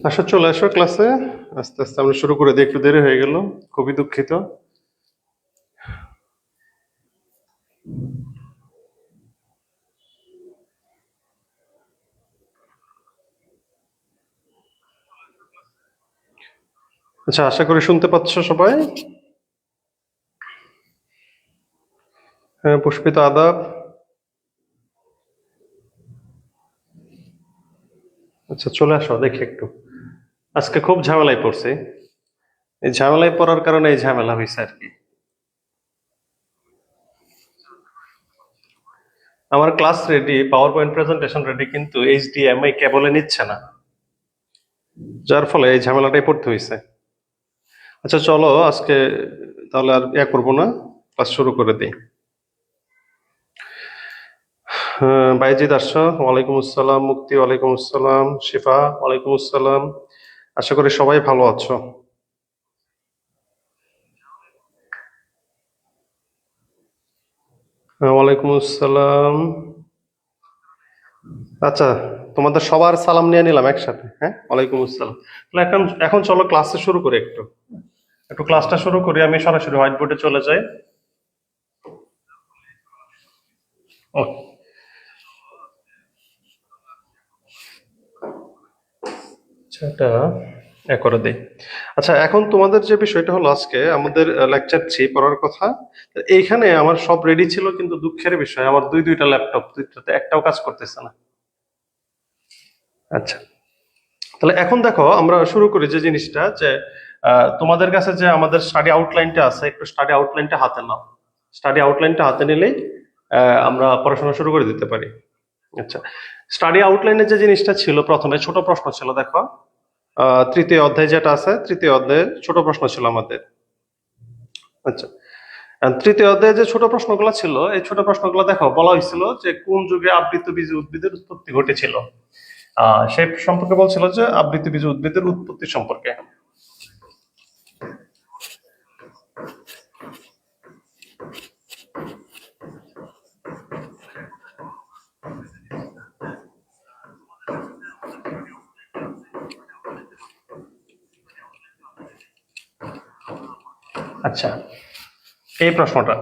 আসো, চলে আসো ক্লাসে। আস্তে আস্তে আমরা শুরু করে দিই, একটু দেরি হয়ে গেল, খুবই দুঃখিত। আচ্ছা, আশা করি শুনতে পাচ্ছ সবাই। হ্যাঁ, পুষ্পিত আদাব। আচ্ছা, চলে আসো, দেখি একটু। আজকে খুব ঝামেলায় পড়ছি। এই ঝামেলায় পড়ার কারণে এই ঝামেলা হয়েছে আর কি। আমার class ready, power point presentation ready, কিন্তু এইচডিএমআই কেবলে নিচ্ছে না, যার ফলে এই ঝামেলাটাই পড়তে হয়েছে। আচ্ছা চলো, আজকে তাহলে আর করবো না, ক্লাস শুরু করে দিই। বাইজিদ আসছো, ওয়ালাইকুম আসসালাম। মুক্তি, ওয়ালাইকুম আসসালাম। শিফা, ওয়ালাইকুম আসসালাম। আশা করি সবাই ভালো আছো। ওয়ালাইকুম আসসালাম। আচ্ছা, তোমাদের সবার সালাম নিয়ে নিলাম একসাথে। হ্যাঁ, ওয়ালাইকুম আসসালাম। তাহলে এখন এখন চলো ক্লাসটা শুরু করি। একটু একটু ক্লাসটা শুরু করি, আমি সরাসরি হোয়াইট বোর্ডে চলে যাই। ও, আচ্ছা, এটা করে দেই। আচ্ছা, এখন তোমাদের যে বিষয়টা হলো, আজকে আমাদের লেকচার 3 পড়ার কথা। এইখানে আমার সব রেডি ছিল, কিন্তু দুঃখের বিষয় আমার দুইটা ল্যাপটপ, দুইটাতে একটাও কাজ করতেছে না। আচ্ছা, তাহলে এখন দেখো, আমরা শুরু করি যে জিনিসটা, যে তোমাদের কাছে যে আমাদের স্টাডি আউটলাইনটা আছে, একটু স্টাডি আউটলাইনটা হাতে নাও। স্টাডি আউটলাইনটা হাতে নিলেই আমরা পড়াশোনা শুরু করে দিতে পারি। আচ্ছা, স্টাডি আউটলাইনের যে জিনিসটা ছিল, প্রথমে ছোট প্রশ্ন ছিল। দেখো, তৃতীয় অধ্যায় যেটা আছে, তৃতীয় অধ্যায়ে ছোট প্রশ্ন ছিল আমাদের। আচ্ছা, তৃতীয় অধ্যায়ে যে ছোট প্রশ্নগুলো ছিল, এই ছোট প্রশ্নগুলো দেখো, বলা হয়েছিল যে কোন যুগে আবৃতবীজী উদ্ভিদের উৎপত্তি ঘটেছিল। সেই সম্পর্কে বলছিল, যে আবৃতবীজী উদ্ভিদের উৎপত্তি সম্পর্কে। আচ্ছা, এই প্রশ্নটা,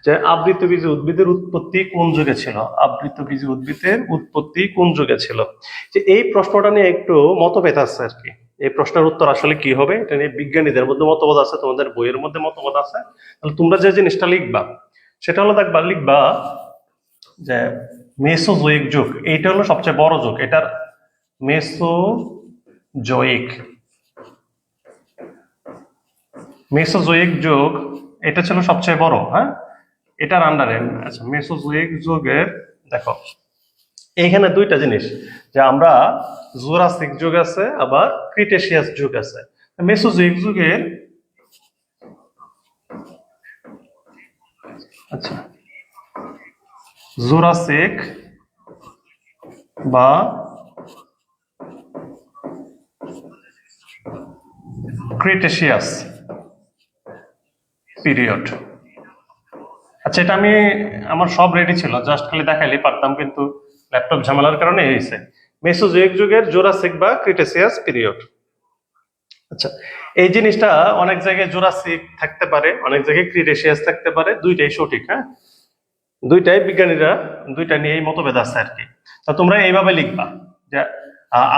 যে আবৃতবীজী উদ্ভিদের উৎপত্তি কোন যুগে ছিল, আবৃতবীজী উদ্ভিদের উৎপত্তি কোন যুগে ছিল, যে এই প্রশ্নটা নিয়ে একটু মতভেদ আছে আর কি। এই প্রশ্নের উত্তর আসলে কি হবে, এটা নিয়ে বিজ্ঞানীদের মধ্যে মতভেদ আছে, তোমাদের বইয়ের মধ্যে মতভেদ আছে। তাহলে তোমরা যে জিনিসটা লিখবা, সেটা হলো, লিখবা যে মেসোজোয়িক যুগ, এইটা হলো সবচেয়ে বড় যুগ, এটার মেসোজোয়িক মেসোজোয়িক যুগ, এটা ছিল সবচেয়ে বড়। হ্যাঁ, এটার আন্ডারে। আচ্ছা, মেসোজোয়িক যুগের, দেখো এইখানে দুইটা জিনিস, যে আমরা জুরাসিক যুগ আছে, আবার ক্রিটেশিয়াস যুগ আছে। মেসোজোয়িক যুগের, আচ্ছা, জুরাসিক বা ক্রিটেশিয়াস পিরিয়ড। আচ্ছা, এটা আমি, আমার সব রেডি ছিল, জাস্ট খালি দেখাইলেই পারতাম, কিন্তু ল্যাপটপ ঝামেলার কারণে হয়েছে। মেসোজোয়িক যুগের জুরাসিক বা ক্রিটেসিয়াস পিরিয়ড। আচ্ছা, এই জিনিসটা অনেক জায়গায় জুরাসিক থাকতে পারে, অনেক জায়গায় ক্রিটেসিয়াস থাকতে পারে, দুইটাই সঠিক। হ্যাঁ, দুইটাই বিজ্ঞানীরা দুইটা নিয়েই মতভেদ আছে আর কি। তা তোমরা এইভাবে লিখবা, যে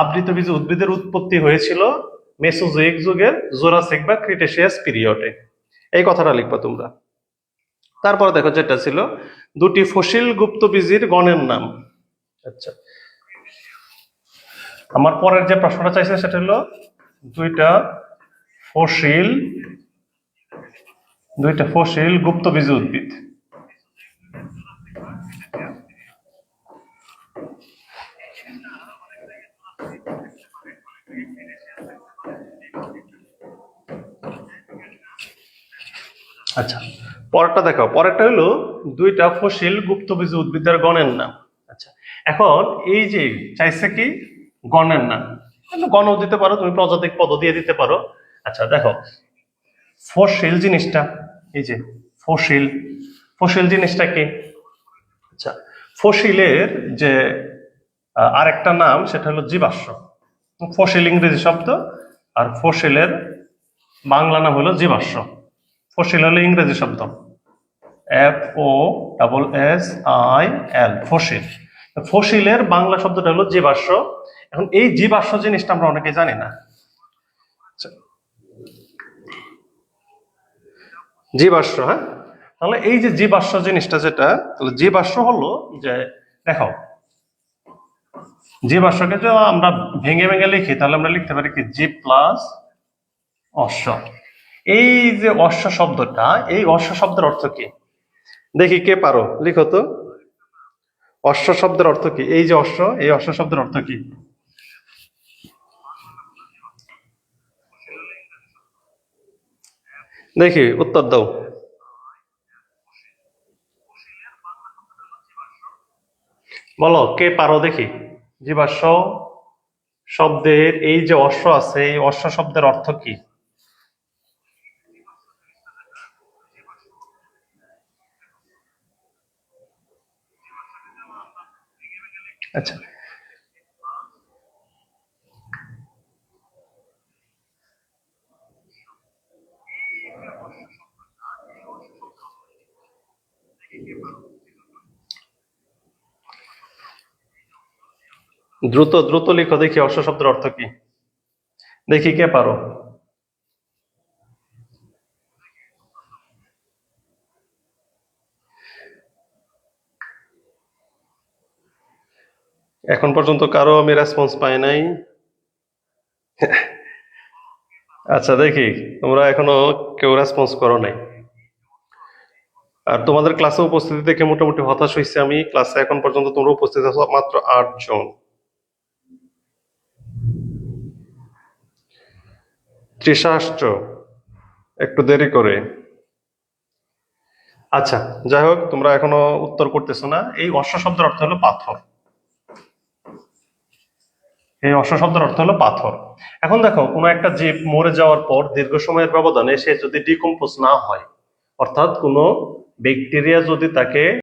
আবৃতবীজী উদ্ভিদের উৎপত্তি হয়েছিল মেসোজোয়িক যুগের জুরাসিক বা ক্রিটেসিয়াস পিরিয়ডে, এই কথাটা লিখবা তোমরা। তারপরে দেখো, যেটা ছিল দুটি ফসিল গুপ্তবীজির গণের নাম। আচ্ছা, আমার পরের যে প্রশ্নটা চাইছে, সেটা হলো দুইটা ফসিল গুপ্তবীজী উদ্ভিদ। আচ্ছা, পরেরটা দেখো, পরেরটা হলো দুইটা ফসিল গুপ্তবীজ উদ্ভিদের গণের নাম। আচ্ছা, এখন এই যে চাইছে কি গণের নাম, গণও দিতে পারো তুমি, প্রজাতিক পদ দিয়ে দিতে পারো। আচ্ছা দেখো, ফসিল জিনিসটা, এই যে ফসিল, ফসিল জিনিসটা কি? আচ্ছা, ফসিলের যে আরেকটা নাম সেটা হলো জীবাশ্ম। ফসিল ইংরেজি শব্দ, আর ফসিলের বাংলা নাম হলো জীবাশ্ম। ফসিল হলো ইংরেজি শব্দ, FOSSIL, ফসিল। ফসিলের বাংলা শব্দটা হলো জীবাশ্ম। এখন এই জীবাশ্ম জিনিসটা আমরা অনেকে জানি না। আচ্ছা, জীবাশ্ম, হ্যাঁ, তাহলে এই যে জীবাশ্ম জিনিসটা যেটা, তাহলে জীবাশ্ম হলো যে দেখো, জীবাশ্মকে যদি আমরা ভেঙে ভেঙে লিখি তাহলে আমরা লিখতে পারি কি জি প্লাস অশ্ব। এই যে অশ্ব শব্দটা, এই অশ্ব শব্দের অর্থ কি? দেখি কে পারো, লিখো তো। অশ্ব শব্দের অর্থ কি? এই যে অশ্ব, এই অশ্ব শব্দের অর্থ কি? দেখি উত্তর দাও। বলো কে পারো দেখি। জীবাশ্ম শব্দের এই যে অশ্ব আছে, এই অশ্ব শব্দের অর্থ কি? আচ্ছা, দ্রুত দ্রুত লিখো দেখি অশ্ব শব্দের অর্থ কি। দেখি কে পারো। এখন পর্যন্ত কারো আমি রেসপন্স পাই নাই। আচ্ছা দেখি, তোমরা এখনো কেউ রেসপন্স করো নাই। আর তোমাদের ক্লাসে উপস্থিতি দেখে মোটামুটি হতাশ হয়েছে আমি। ক্লাসে এখন পর্যন্ত তোমরা উপস্থিত আছো মাত্র 8 জন। তৃষা আসছো একটু দেরি করে। আচ্ছা, যাই হোক, তোমরা এখনো উত্তর করতেছো না। এই অশ্ব শব্দের অর্থ হলো পাথর। এই অশ্ব শব্দের অর্থ হলো পাথর। এখন দেখো, কোনো একটা জীব মরে যাওয়ার পর দীর্ঘ সময়ের ব্যবধানে সে যদি ডিকম্পোজ না হয়, অর্থাৎ কোনো ব্যাকটেরিয়া যদি তাকে